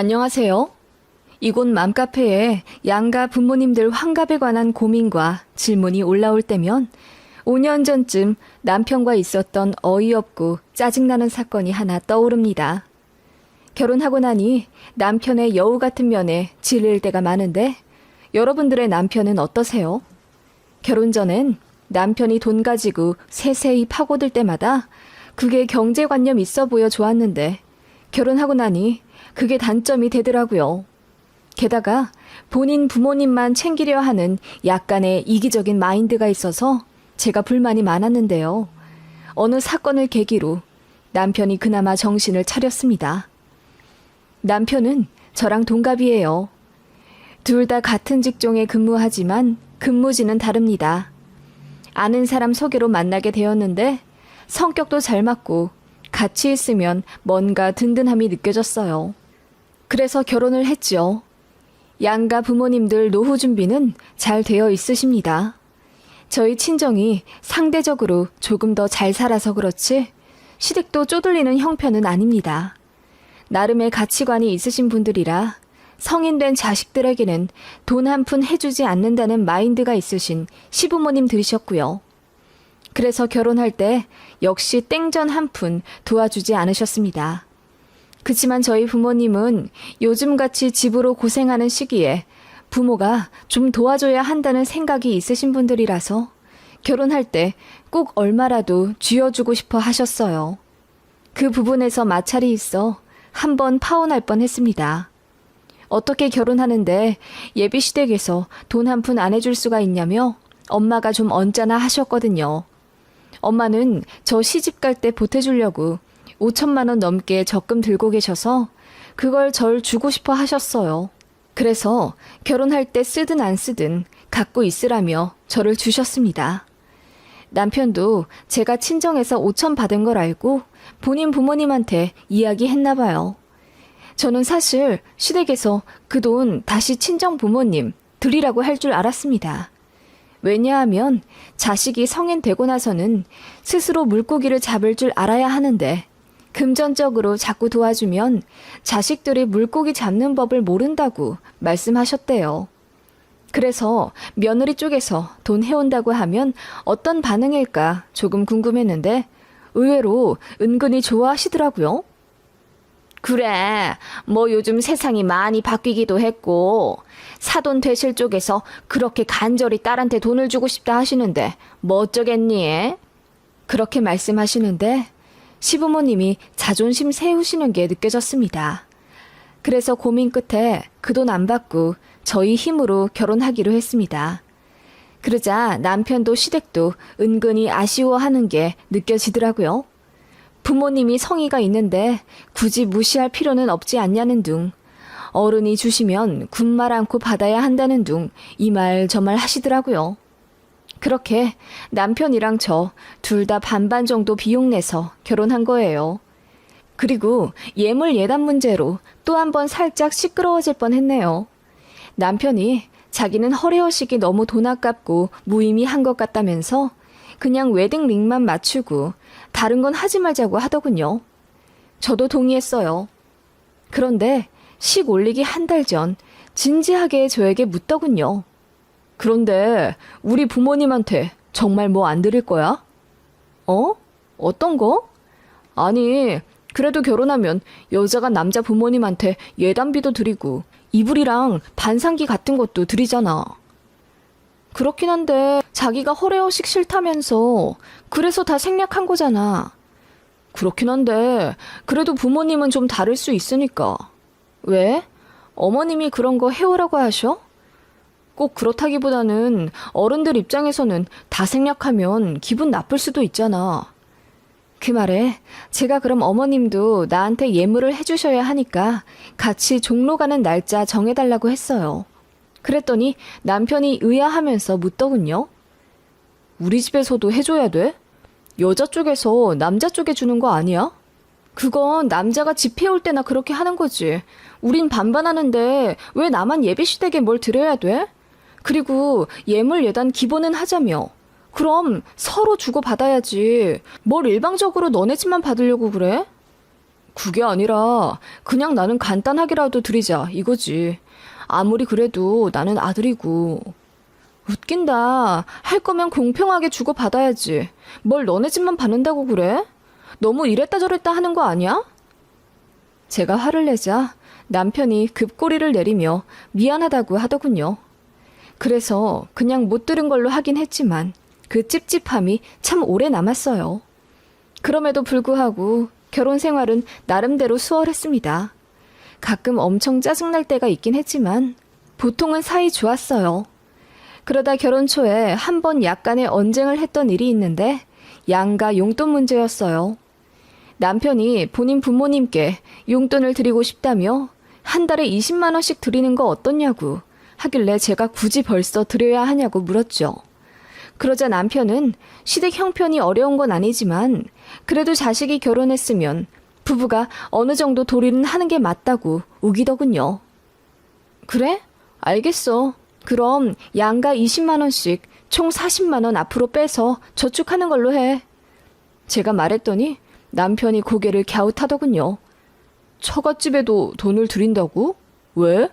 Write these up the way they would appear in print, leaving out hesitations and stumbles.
안녕하세요. 이곳 맘카페에 양가 부모님들 환갑에 관한 고민과 질문이 올라올 때면 5년 전쯤 남편과 있었던 어이없고 짜증나는 사건이 하나 떠오릅니다. 결혼하고 나니 남편의 여우 같은 면에 질릴 때가 많은데 여러분들의 남편은 어떠세요? 결혼 전엔 남편이 돈 가지고 세세히 파고들 때마다 그게 경제관념 있어 보여 좋았는데 결혼하고 나니 그게 단점이 되더라고요. 게다가 본인 부모님만 챙기려 하는 약간의 이기적인 마인드가 있어서 제가 불만이 많았는데요. 어느 사건을 계기로 남편이 그나마 정신을 차렸습니다. 남편은 저랑 동갑이에요. 둘 다 같은 직종에 근무하지만 근무지는 다릅니다. 아는 사람 소개로 만나게 되었는데 성격도 잘 맞고 같이 있으면 뭔가 든든함이 느껴졌어요. 그래서 결혼을 했죠. 양가 부모님들 노후 준비는 잘 되어 있으십니다. 저희 친정이 상대적으로 조금 더 잘 살아서 그렇지 시댁도 쪼들리는 형편은 아닙니다. 나름의 가치관이 있으신 분들이라 성인된 자식들에게는 돈 한 푼 해주지 않는다는 마인드가 있으신 시부모님들이셨고요. 그래서 결혼할 때 역시 땡전 한 푼 도와주지 않으셨습니다. 그치만 저희 부모님은 요즘같이 집으로 고생하는 시기에 부모가 좀 도와줘야 한다는 생각이 있으신 분들이라서 결혼할 때 꼭 얼마라도 쥐어주고 싶어 하셨어요. 그 부분에서 마찰이 있어 한번 파혼할 뻔했습니다. 어떻게 결혼하는데 예비시댁에서 돈 한 푼 안 해줄 수가 있냐며 엄마가 좀 언짢아 하셨거든요. 엄마는 저 시집 갈 때 보태주려고 5천만 원 넘게 적금 들고 계셔서 그걸 절 주고 싶어 하셨어요. 그래서 결혼할 때 쓰든 안 쓰든 갖고 있으라며 저를 주셨습니다. 남편도 제가 친정에서 5천 받은 걸 알고 본인 부모님한테 이야기했나 봐요. 저는 사실 시댁에서 그 돈 다시 친정 부모님 드리라고 할 줄 알았습니다. 왜냐하면 자식이 성인 되고 나서는 스스로 물고기를 잡을 줄 알아야 하는데 금전적으로 자꾸 도와주면 자식들이 물고기 잡는 법을 모른다고 말씀하셨대요. 그래서 며느리 쪽에서 돈 해온다고 하면 어떤 반응일까 조금 궁금했는데 의외로 은근히 좋아하시더라고요. 그래, 뭐 요즘 세상이 많이 바뀌기도 했고 사돈 되실 쪽에서 그렇게 간절히 딸한테 돈을 주고 싶다 하시는데 뭐 어쩌겠니? 그렇게 말씀하시는데 시부모님이 자존심 세우시는 게 느껴졌습니다. 그래서 고민 끝에 그 돈 안 받고 저희 힘으로 결혼하기로 했습니다. 그러자 남편도 시댁도 은근히 아쉬워하는 게 느껴지더라고요. 부모님이 성의가 있는데 굳이 무시할 필요는 없지 않냐는 둥, 어른이 주시면 군말 않고 받아야 한다는 둥, 이 말 저 말 하시더라고요. 그렇게 남편이랑 저 둘 다 반반 정도 비용 내서 결혼한 거예요. 그리고 예물 예단 문제로 또 한 번 살짝 시끄러워질 뻔했네요. 남편이 자기는 허례허식이 너무 돈 아깝고 무의미한 것 같다면서 그냥 웨딩링만 맞추고 다른 건 하지 말자고 하더군요. 저도 동의했어요. 그런데 식 올리기 한 달 전 진지하게 저에게 묻더군요. 그런데 우리 부모님한테 정말 뭐 안 드릴 거야? 어? 어떤 거? 아니, 그래도 결혼하면 여자가 남자 부모님한테 예단비도 드리고 이불이랑 반상기 같은 것도 드리잖아. 그렇긴 한데 자기가 허례허식 싫다면서 그래서 다 생략한 거잖아. 그렇긴 한데 그래도 부모님은 좀 다를 수 있으니까. 왜? 어머님이 그런 거 해오라고 하셔? 꼭 그렇다기보다는 어른들 입장에서는 다 생략하면 기분 나쁠 수도 있잖아. 그 말에 제가 그럼 어머님도 나한테 예물을 해주셔야 하니까 같이 종로 가는 날짜 정해달라고 했어요. 그랬더니 남편이 의아하면서 묻더군요. 우리 집에서도 해줘야 돼? 여자 쪽에서 남자 쪽에 주는 거 아니야? 그건 남자가 집 해올 때나 그렇게 하는 거지. 우린 반반하는데 왜 나만 예비시댁에 뭘 드려야 돼? 그리고 예물 예단 기본은 하자며. 그럼 서로 주고받아야지. 뭘 일방적으로 너네 집만 받으려고 그래? 그게 아니라 그냥 나는 간단하게라도 드리자 이거지. 아무리 그래도 나는 아들이고. 웃긴다. 할 거면 공평하게 주고받아야지. 뭘 너네 집만 받는다고 그래? 너무 이랬다 저랬다 하는 거 아니야? 제가 화를 내자 남편이 급꼬리를 내리며 미안하다고 하더군요. 그래서 그냥 못 들은 걸로 하긴 했지만 그 찝찝함이 참 오래 남았어요. 그럼에도 불구하고 결혼 생활은 나름대로 수월했습니다. 가끔 엄청 짜증날 때가 있긴 했지만 보통은 사이 좋았어요. 그러다 결혼 초에 한 번 약간의 언쟁을 했던 일이 있는데 양가 용돈 문제였어요. 남편이 본인 부모님께 용돈을 드리고 싶다며 한 달에 20만 원씩 드리는 거 어떻냐고 하길래 제가 굳이 벌써 드려야 하냐고 물었죠. 그러자 남편은 시댁 형편이 어려운 건 아니지만 그래도 자식이 결혼했으면 부부가 어느 정도 도리는 하는 게 맞다고 우기더군요. 그래? 알겠어. 그럼 양가 20만 원씩 총 40만 원 앞으로 빼서 저축하는 걸로 해. 제가 말했더니 남편이 고개를 갸웃하더군요. 처갓집에도 돈을 드린다고? 왜?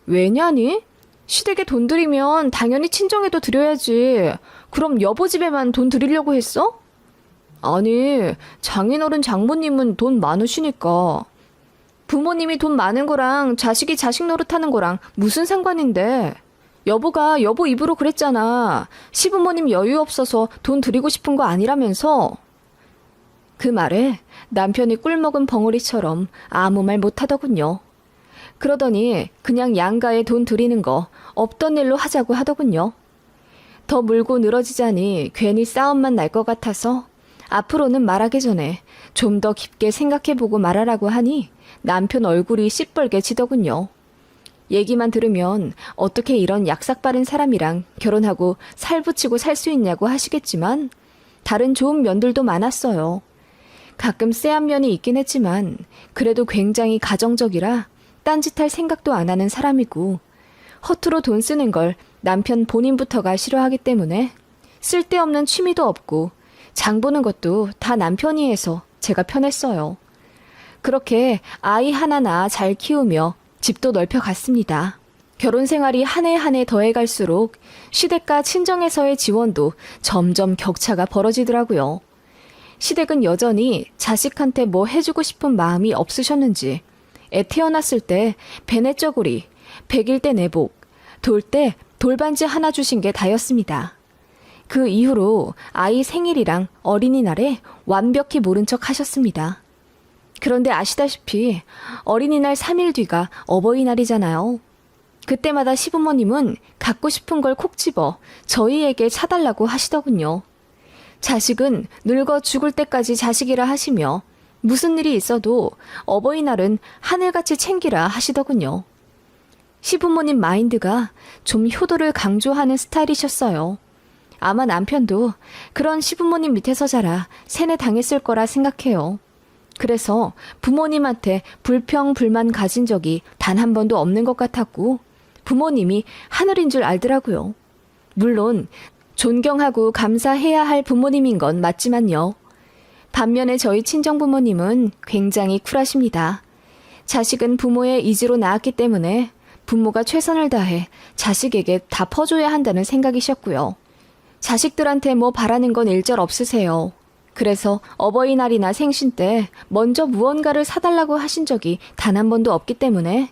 왜냐니? 시댁에 돈 드리면 당연히 친정에도 드려야지. 그럼 여보 집에만 돈 드리려고 했어? 아니, 장인어른 장모님은 돈 많으시니까. 부모님이 돈 많은 거랑 자식이 자식 노릇하는 거랑 무슨 상관인데. 여보가 여보 입으로 그랬잖아. 시부모님 여유 없어서 돈 드리고 싶은 거 아니라면서. 그 말에 남편이 꿀먹은 벙어리처럼 아무 말 못하더군요. 그러더니 그냥 양가에 돈 드리는 거 없던 일로 하자고 하더군요. 더 물고 늘어지자니 괜히 싸움만 날 것 같아서 앞으로는 말하기 전에 좀 더 깊게 생각해보고 말하라고 하니 남편 얼굴이 시뻘개지더군요. 얘기만 들으면 어떻게 이런 약삭 빠른 사람이랑 결혼하고 살 붙이고 살 수 있냐고 하시겠지만 다른 좋은 면들도 많았어요. 가끔 쎄한 면이 있긴 했지만 그래도 굉장히 가정적이라 딴짓할 생각도 안 하는 사람이고 허투루 돈 쓰는 걸 남편 본인부터가 싫어하기 때문에 쓸데없는 취미도 없고 장 보는 것도 다 남편이 해서 제가 편했어요. 그렇게 아이 하나 낳아 잘 키우며 집도 넓혀갔습니다. 결혼 생활이 한 해 한 해 더해갈수록 시댁과 친정에서의 지원도 점점 격차가 벌어지더라고요. 시댁은 여전히 자식한테 뭐 해주고 싶은 마음이 없으셨는지 애 태어났을 때 배냇 저고리, 100일 때 내복, 돌 때 돌반지 하나 주신 게 다였습니다. 그 이후로 아이 생일이랑 어린이날에 완벽히 모른 척 하셨습니다. 그런데 아시다시피 어린이날 3일 뒤가 어버이날이잖아요. 그때마다 시부모님은 갖고 싶은 걸 콕 집어 저희에게 사달라고 하시더군요. 자식은 늙어 죽을 때까지 자식이라 하시며 무슨 일이 있어도 어버이날은 하늘같이 챙기라 하시더군요. 시부모님 마인드가 좀 효도를 강조하는 스타일이셨어요. 아마 남편도 그런 시부모님 밑에서 자라 세뇌 당했을 거라 생각해요. 그래서 부모님한테 불평, 불만 가진 적이 단 한 번도 없는 것 같았고 부모님이 하늘인 줄 알더라고요. 물론 존경하고 감사해야 할 부모님인 건 맞지만요. 반면에 저희 친정부모님은 굉장히 쿨하십니다. 자식은 부모의 의지로 낳았기 때문에 부모가 최선을 다해 자식에게 다 퍼줘야 한다는 생각이셨고요. 자식들한테 뭐 바라는 건 일절 없으세요. 그래서 어버이날이나 생신 때 먼저 무언가를 사달라고 하신 적이 단 한 번도 없기 때문에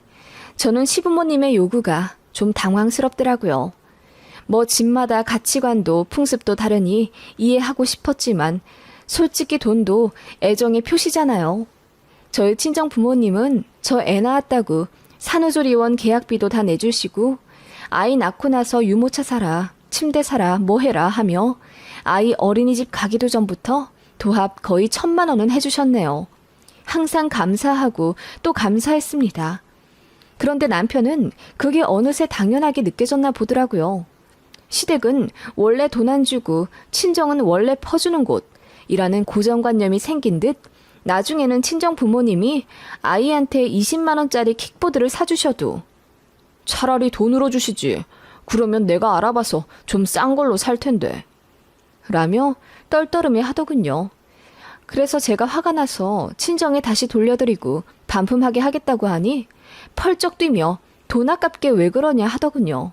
저는 시부모님의 요구가 좀 당황스럽더라고요. 뭐 집마다 가치관도 풍습도 다르니 이해하고 싶었지만 솔직히 돈도 애정의 표시잖아요. 저희 친정 부모님은 저 애 낳았다고 산후조리원 계약비도 다 내주시고 아이 낳고 나서 유모차 사라, 침대 사라, 뭐 해라 하며 아이 어린이집 가기도 전부터 도합 거의 1,000만 원은 해주셨네요. 항상 감사하고 또 감사했습니다. 그런데 남편은 그게 어느새 당연하게 느껴졌나 보더라고요. 시댁은 원래 돈 안 주고 친정은 원래 퍼주는 곳이라는 고정관념이 생긴 듯 나중에는 친정 부모님이 아이한테 20만 원짜리 킥보드를 사주셔도 차라리 돈으로 주시지. 그러면 내가 알아봐서 좀 싼 걸로 살 텐데. 라며 떨떠름해 하더군요. 그래서 제가 화가 나서 친정에 다시 돌려드리고 반품하게 하겠다고 하니 펄쩍 뛰며 돈 아깝게 왜 그러냐 하더군요.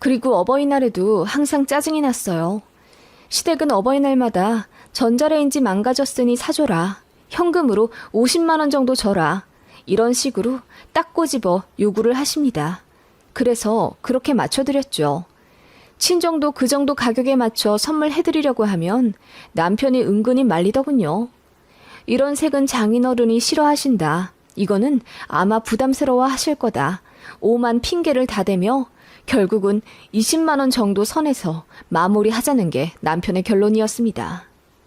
그리고 어버이날에도 항상 짜증이 났어요. 시댁은 어버이날마다 전자레인지 망가졌으니 사줘라. 현금으로 50만 원 정도 줘라. 이런 식으로 딱 꼬집어 요구를 하십니다. 그래서 그렇게 맞춰드렸죠. 친정도 그 정도 가격에 맞춰 선물해드리려고 하면 남편이 은근히 말리더군요. 이런 색은 장인어른이 싫어하신다. 이거는 아마 부담스러워 하실 거다. 오만 핑계를 다 대며 결국은 20만 원 정도 선에서 마무리하자는 게 남편의 결론이었습니다.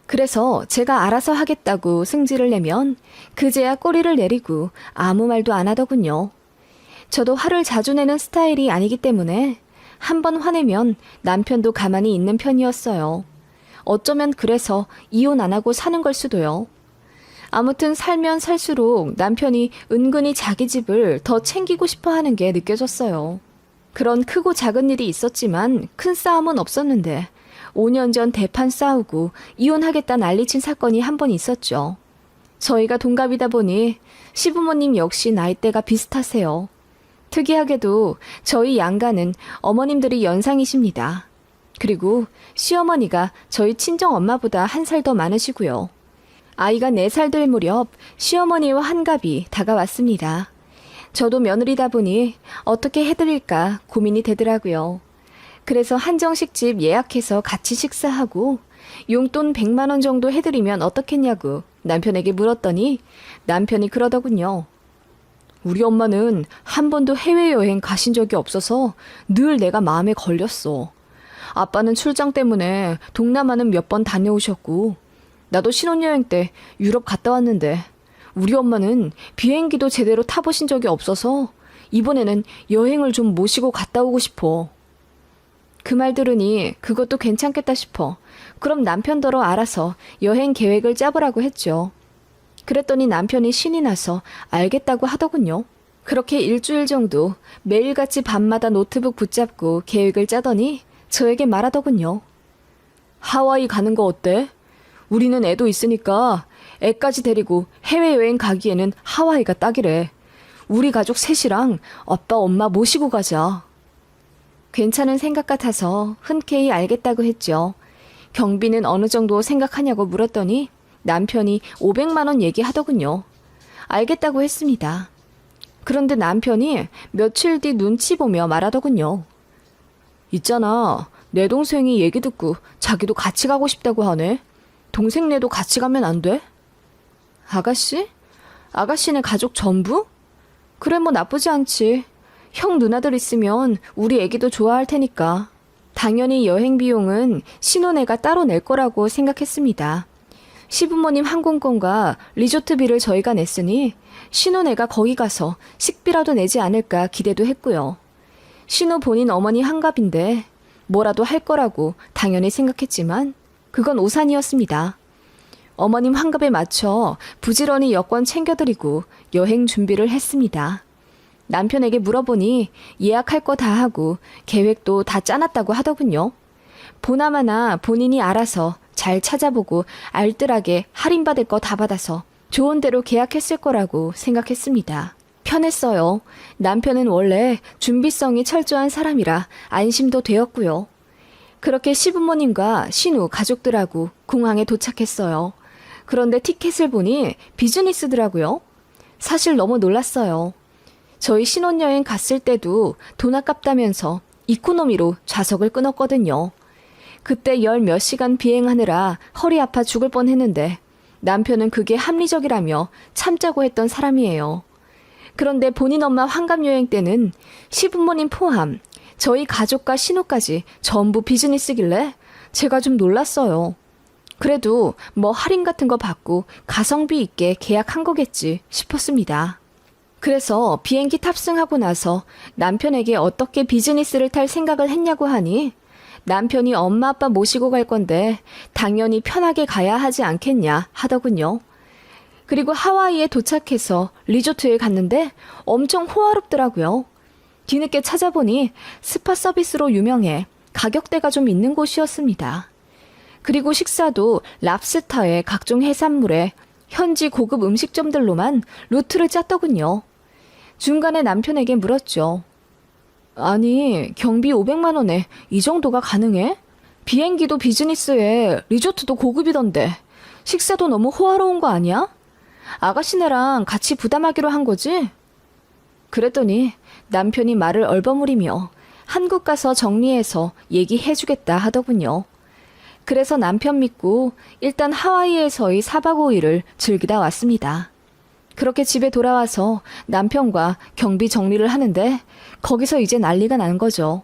그래서 제가 알아서 하겠다고 승질을 내면 그제야 꼬리를 내리고 아무 말도 안 하더군요. 저도 화를 자주 내는 스타일이 아니기 때문에 한 번 화내면 남편도 가만히 있는 편이었어요. 어쩌면 그래서 이혼 안 하고 사는 걸 수도요. 아무튼 살면 살수록 남편이 은근히 자기 집을 더 챙기고 싶어 하는 게 느껴졌어요. 그런 크고 작은 일이 있었지만 큰 싸움은 없었는데 5년 전 대판 싸우고 이혼하겠다 난리친 사건이 한 번 있었죠. 저희가 동갑이다 보니 시부모님 역시 나이대가 비슷하세요. 특이하게도 저희 양가는 어머님들이 연상이십니다. 그리고 시어머니가 저희 친정 엄마보다 1살 더 많으시고요. 아이가 4살 될 무렵 시어머니와 환갑이 다가왔습니다. 저도 며느리다 보니 어떻게 해드릴까 고민이 되더라고요. 그래서 한정식집 예약해서 같이 식사하고 용돈 100만 원 정도 해드리면 어떻겠냐고 남편에게 물었더니 남편이 그러더군요. 우리 엄마는 한 번도 해외여행 가신 적이 없어서 늘 내가 마음에 걸렸어. 아빠는 출장 때문에 동남아는 몇 번 다녀오셨고 나도 신혼여행 때 유럽 갔다 왔는데 우리 엄마는 비행기도 제대로 타보신 적이 없어서 이번에는 여행을 좀 모시고 갔다 오고 싶어. 그 말 들으니 그것도 괜찮겠다 싶어. 그럼 남편더러 알아서 여행 계획을 짜보라고 했죠. 그랬더니 남편이 신이 나서 알겠다고 하더군요. 그렇게 일주일 정도 매일같이 밤마다 노트북 붙잡고 계획을 짜더니 저에게 말하더군요. 하와이 가는 거 어때? 우리는 애도 있으니까 애까지 데리고 해외여행 가기에는 하와이가 딱이래. 우리 가족 셋이랑 아빠 엄마 모시고 가자. 괜찮은 생각 같아서 흔쾌히 알겠다고 했죠. 경비는 어느 정도 생각하냐고 물었더니 남편이 500만 원 얘기하더군요. 알겠다고 했습니다. 그런데 남편이 며칠 뒤 눈치 보며 말하더군요. 있잖아, 내 동생이 얘기 듣고 자기도 같이 가고 싶다고 하네. 동생네도 같이 가면 안 돼? 아가씨? 아가씨네 가족 전부? 그래 뭐 나쁘지 않지. 형 누나들 있으면 우리 애기도 좋아할 테니까. 당연히 여행 비용은 신혼애가 따로 낼 거라고 생각했습니다. 시부모님 항공권과 리조트비를 저희가 냈으니 신혼애가 거기 가서 식비라도 내지 않을까 기대도 했고요. 신우 본인 어머니 환갑인데 뭐라도 할 거라고 당연히 생각했지만 그건 오산이었습니다. 어머님 환갑에 맞춰 부지런히 여권 챙겨드리고 여행 준비를 했습니다. 남편에게 물어보니 예약할 거 다 하고 계획도 다 짜놨다고 하더군요. 보나마나 본인이 알아서 잘 찾아보고 알뜰하게 할인받을 거 다 받아서 좋은 대로 계약했을 거라고 생각했습니다. 편했어요. 남편은 원래 준비성이 철저한 사람이라 안심도 되었고요. 그렇게 시부모님과 신우 가족들하고 공항에 도착했어요. 그런데 티켓을 보니 비즈니스더라고요. 사실 너무 놀랐어요. 저희 신혼여행 갔을 때도 돈 아깝다면서 이코노미로 좌석을 끊었거든요. 그때 10몇 시간 비행하느라 허리 아파 죽을 뻔했는데 남편은 그게 합리적이라며 참자고 했던 사람이에요. 그런데 본인 엄마 환갑여행 때는 시부모님 포함 저희 가족과 신우까지 전부 비즈니스길래 제가 좀 놀랐어요. 그래도 뭐 할인 같은 거 받고 가성비 있게 계약한 거겠지 싶었습니다. 그래서 비행기 탑승하고 나서 남편에게 어떻게 비즈니스를 탈 생각을 했냐고 하니 남편이 엄마 아빠 모시고 갈 건데 당연히 편하게 가야 하지 않겠냐 하더군요. 그리고 하와이에 도착해서 리조트에 갔는데 엄청 호화롭더라고요. 뒤늦게 찾아보니 스파 서비스로 유명해 가격대가 좀 있는 곳이었습니다. 그리고 식사도 랍스타에 각종 해산물에 현지 고급 음식점들로만 루트를 짰더군요. 중간에 남편에게 물었죠. 아니, 경비 500만 원에 이 정도가 가능해? 비행기도 비즈니스에 리조트도 고급이던데 식사도 너무 호화로운 거 아니야? 아가씨네랑 같이 부담하기로 한 거지? 그랬더니 남편이 말을 얼버무리며 한국 가서 정리해서 얘기해주겠다 하더군요. 그래서 남편 믿고 일단 하와이에서의 4박 5일을 즐기다 왔습니다. 그렇게 집에 돌아와서 남편과 경비 정리를 하는데 거기서 이제 난리가 난 거죠.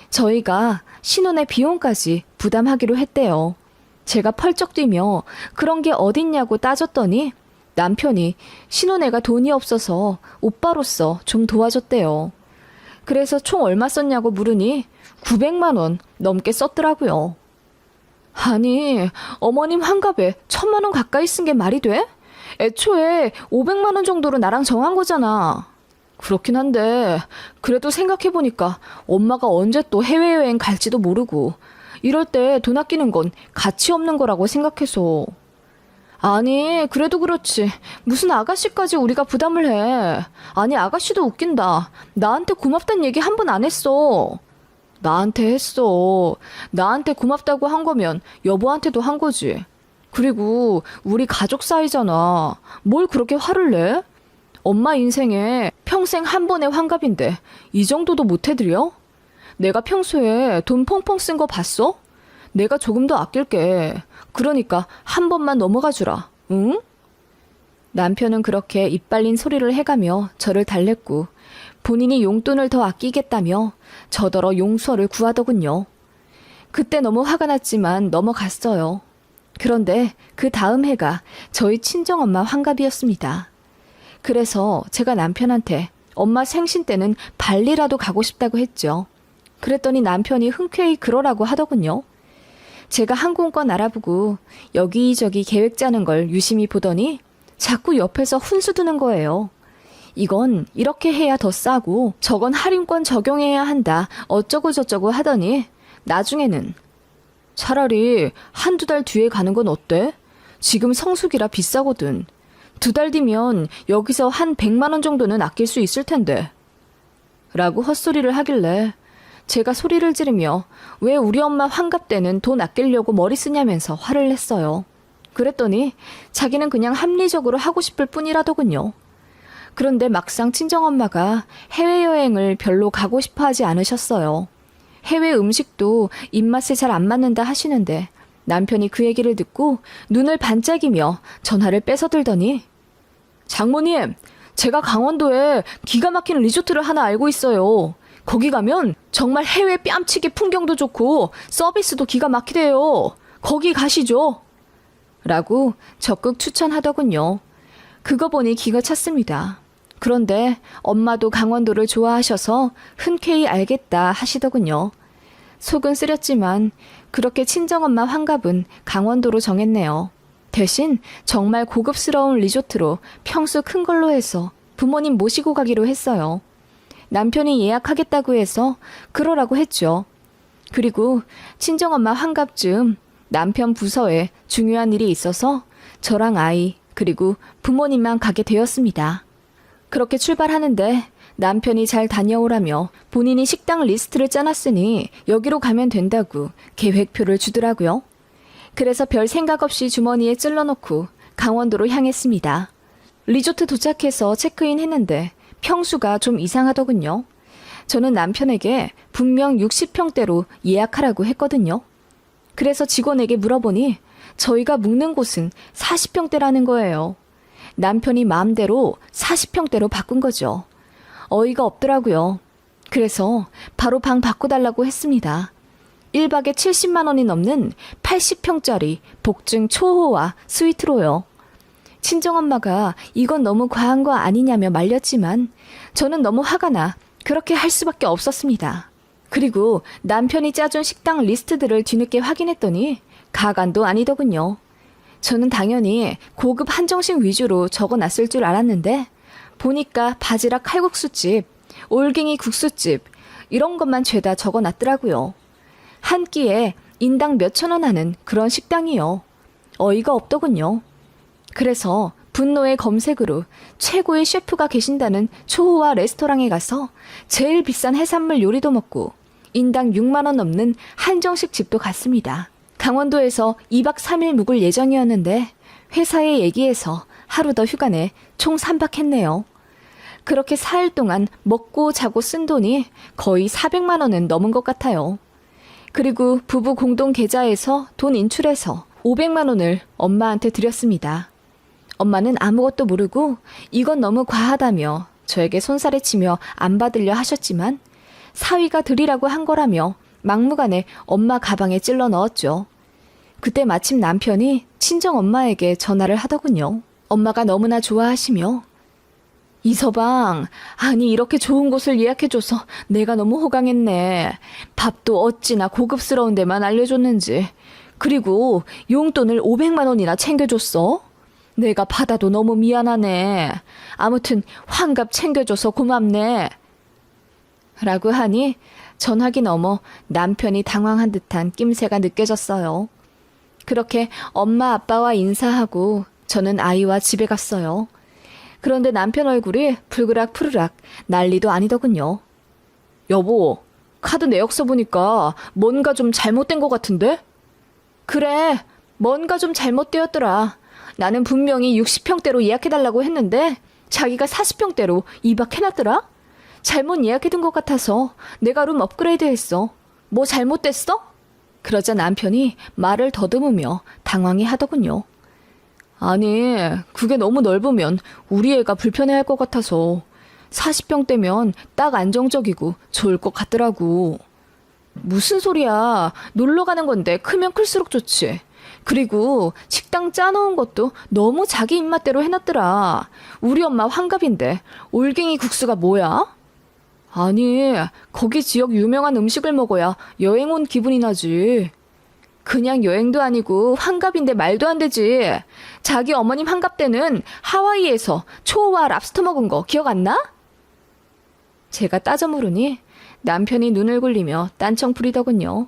저희가 신혼의 비용까지 부담하기로 했대요. 제가 펄쩍 뛰며 그런 게 어딨냐고 따졌더니 남편이 신혼애가 돈이 없어서 오빠로서 좀 도와줬대요. 그래서 총 얼마 썼냐고 물으니 900만 원 넘게 썼더라고요. 아니, 어머님 환갑에 1000만 원 가까이 쓴 게 말이 돼? 애초에 500만 원 정도로 나랑 정한 거잖아. 그렇긴 한데 그래도 생각해보니까 엄마가 언제 또 해외여행 갈지도 모르고 이럴 때 돈 아끼는 건 가치 없는 거라고 생각해서. 아니, 그래도 그렇지. 무슨 아가씨까지 우리가 부담을 해. 아니, 아가씨도 웃긴다. 나한테 고맙단 얘기 한 번 안 했어. 나한테 했어. 나한테 고맙다고 한 거면 여보한테도 한 거지. 그리고 우리 가족 사이잖아. 뭘 그렇게 화를 내? 엄마 인생에 평생 한 번의 환갑인데 이 정도도 못 해드려? 내가 평소에 돈 펑펑 쓴 거 봤어? 내가 조금 더 아낄게. 그러니까 한 번만 넘어가 주라. 응? 남편은 그렇게 입 발린 소리를 해가며 저를 달랬고 본인이 용돈을 더 아끼겠다며 저더러 용서를 구하더군요. 그때 너무 화가 났지만 넘어갔어요. 그런데 그 다음 해가 저희 친정엄마 환갑이었습니다. 그래서 제가 남편한테 엄마 생신 때는 발리라도 가고 싶다고 했죠. 그랬더니 남편이 흔쾌히 그러라고 하더군요. 제가 항공권 알아보고 여기저기 계획 짜는 걸 유심히 보더니 자꾸 옆에서 훈수 두는 거예요. 이건 이렇게 해야 더 싸고 저건 할인권 적용해야 한다 어쩌고 저쩌고 하더니 나중에는 차라리 한두 달 뒤에 가는 건 어때? 지금 성수기라 비싸거든. 2달 뒤면 여기서 한 100만 원 정도는 아낄 수 있을 텐데. 라고 헛소리를 하길래 제가 소리를 지르며 왜 우리 엄마 환갑 때는 돈 아끼려고 머리 쓰냐면서 화를 냈어요. 그랬더니 자기는 그냥 합리적으로 하고 싶을 뿐이라더군요. 그런데 막상 친정엄마가 해외여행을 별로 가고 싶어 하지 않으셨어요. 해외 음식도 입맛에 잘 안 맞는다 하시는데 남편이 그 얘기를 듣고 눈을 반짝이며 전화를 뺏어들더니 장모님, 제가 강원도에 기가 막힌 리조트를 하나 알고 있어요. 거기 가면 정말 해외 뺨치기 풍경도 좋고 서비스도 기가 막히대요. 거기 가시죠. 라고 적극 추천하더군요. 그거 보니 기가 찼습니다. 그런데 엄마도 강원도를 좋아하셔서 흔쾌히 알겠다 하시더군요. 속은 쓰렸지만 그렇게 친정엄마 환갑은 강원도로 정했네요. 대신 정말 고급스러운 리조트로 평수 큰 걸로 해서 부모님 모시고 가기로 했어요. 남편이 예약하겠다고 해서 그러라고 했죠. 그리고 친정엄마 환갑쯤 남편 부서에 중요한 일이 있어서 저랑 아이 그리고 부모님만 가게 되었습니다. 그렇게 출발하는데 남편이 잘 다녀오라며 본인이 식당 리스트를 짜놨으니 여기로 가면 된다고 계획표를 주더라고요. 그래서 별 생각 없이 주머니에 찔러놓고 강원도로 향했습니다. 리조트 도착해서 체크인 했는데 평수가 좀 이상하더군요. 저는 남편에게 분명 60평대로 예약하라고 했거든요. 그래서 직원에게 물어보니 저희가 묵는 곳은 40평대라는 거예요. 남편이 마음대로 40평대로 바꾼 거죠. 어이가 없더라고요. 그래서 바로 방 바꿔달라고 했습니다. 1박에 70만 원이 넘는 80평짜리 복층 초호화 스위트로요. 친정엄마가 이건 너무 과한 거 아니냐며 말렸지만 저는 너무 화가 나 그렇게 할 수밖에 없었습니다. 그리고 남편이 짜준 식당 리스트들을 뒤늦게 확인했더니 가관도 아니더군요. 저는 당연히 고급 한정식 위주로 적어놨을 줄 알았는데 보니까 바지락 칼국수집, 올갱이 국수집 이런 것만 죄다 적어놨더라고요. 한 끼에 인당 몇천 원 하는 그런 식당이요. 어이가 없더군요. 그래서 분노의 검색으로 최고의 셰프가 계신다는 초호화 레스토랑에 가서 제일 비싼 해산물 요리도 먹고 인당 6만 원 넘는 한정식 집도 갔습니다. 강원도에서 2박 3일 묵을 예정이었는데 회사에 얘기해서 하루 더 휴가 내 총 3박 했네요. 그렇게 4일 동안 먹고 자고 쓴 돈이 거의 400만 원은 넘은 것 같아요. 그리고 부부 공동 계좌에서 돈 인출해서 500만 원을 엄마한테 드렸습니다. 엄마는 아무것도 모르고 이건 너무 과하다며 저에게 손살에 치며 안 받으려 하셨지만 사위가 드리라고 한 거라며 막무가내 엄마 가방에 찔러 넣었죠. 그때 마침 남편이 친정엄마에게 전화를 하더군요. 엄마가 너무나 좋아하시며 이서방, 아니 이렇게 좋은 곳을 예약해줘서 내가 너무 호강했네. 밥도 어찌나 고급스러운 데만 알려줬는지. 그리고 용돈을 500만 원이나 챙겨줬어. 내가 받아도 너무 미안하네. 아무튼 환갑 챙겨줘서 고맙네. 라고 하니 전화기 너머 남편이 당황한 듯한 낌새가 느껴졌어요. 그렇게 엄마 아빠와 인사하고 저는 아이와 집에 갔어요. 그런데 남편 얼굴이 불그락 난리도 아니더군요. 여보, 카드 내역서 보니까 뭔가 좀 잘못된 것 같은데? 그래, 뭔가 좀 잘못되었더라. 나는 분명히 60평대로 예약해달라고 했는데 자기가 40평대로 2박 해놨더라? 잘못 예약해둔 것 같아서 내가 룸 업그레이드 했어. 뭐 잘못됐어? 그러자 남편이 말을 더듬으며 당황해 하더군요. 아니, 그게 너무 넓으면 우리 애가 불편해할 것 같아서 40평대면 딱 안정적이고 좋을 것 같더라고. 무슨 소리야. 놀러 가는 건데 크면 클수록 좋지. 그리고 식당 짜놓은 것도 너무 자기 입맛대로 해놨더라. 우리 엄마 환갑인데 올갱이 국수가 뭐야? 아니, 거기 지역 유명한 음식을 먹어야 여행 온 기분이 나지. 그냥 여행도 아니고 환갑인데 말도 안 되지. 자기 어머님 환갑 때는 하와이에서 초호와 랍스터 먹은 거 기억 안 나? 제가 따져 물으니 남편이 눈을 굴리며 딴청 부리더군요.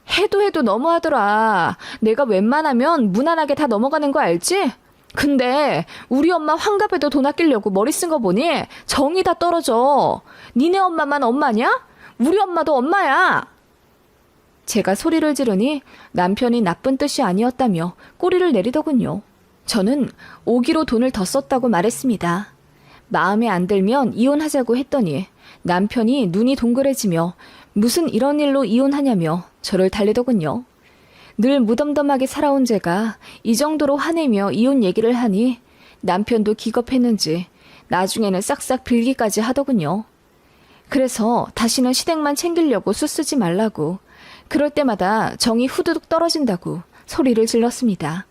해도 너무하더라. 내가 웬만하면 무난하게 다 넘어가는 거 알지? 근데 우리 엄마 환갑에도 돈 아끼려고 머리 쓴 거 보니 정이 다 떨어져. 니네 엄마만 엄마냐? 우리 엄마도 엄마야. 제가 소리를 지르니 남편이 나쁜 뜻이 아니었다며 꼬리를 내리더군요. 저는 오기로 돈을 더 썼다고 말했습니다. 마음에 안 들면 이혼하자고 했더니 남편이 눈이 동그래지며 무슨 이런 일로 이혼하냐며 저를 달래더군요. 늘 무덤덤하게 살아온 제가 이 정도로 화내며 이혼 얘기를 하니 남편도 기겁했는지 나중에는 싹싹 빌기까지 하더군요. 그래서 다시는 시댁만 챙기려고 수쓰지 말라고 그럴 때마다 정이 후두둑 떨어진다고 소리를 질렀습니다.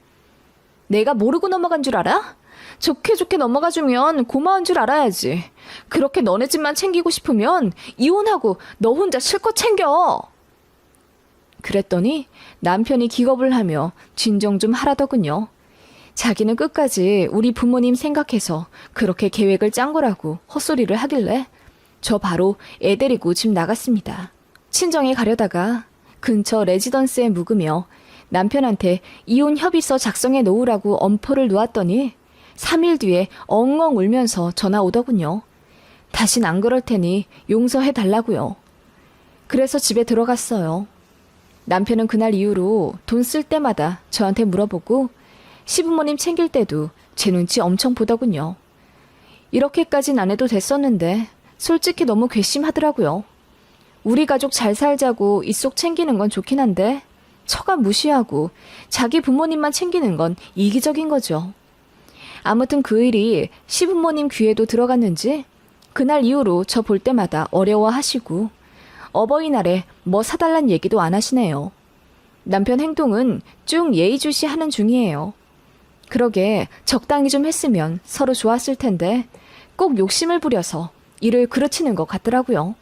내가 모르고 넘어간 줄 알아? 좋게 넘어가주면 고마운 줄 알아야지. 그렇게 너네 집만 챙기고 싶으면 이혼하고 너 혼자 실컷 챙겨. 그랬더니 남편이 기겁을 하며 진정 좀 하라더군요. 자기는 끝까지 우리 부모님 생각해서 그렇게 계획을 짠 거라고 헛소리를 하길래 저 바로 애 데리고 집 나갔습니다. 친정에 가려다가 근처 레지던스에 묵으며 남편한테 이혼 협의서 작성해 놓으라고 엄포를 놓았더니 3일 뒤에 엉엉 울면서 전화 오더군요. 다신 안 그럴 테니 용서해 달라고요. 그래서 집에 들어갔어요. 남편은 그날 이후로 돈 쓸 때마다 저한테 물어보고 시부모님 챙길 때도 제 눈치 엄청 보더군요. 이렇게까진 안 해도 됐었는데 솔직히 너무 괘씸하더라고요. 우리 가족 잘 살자고 입속 챙기는 건 좋긴 한데 처가 무시하고 자기 부모님만 챙기는 건 이기적인 거죠. 아무튼 그 일이 시부모님 귀에도 들어갔는지 그날 이후로 저 볼 때마다 어려워하시고 어버이날에 뭐 사달란 얘기도 안 하시네요. 남편 행동은 쭉 예의주시하는 중이에요. 그러게 적당히 좀 했으면 서로 좋았을 텐데 꼭 욕심을 부려서 일을 그르치는 것 같더라고요.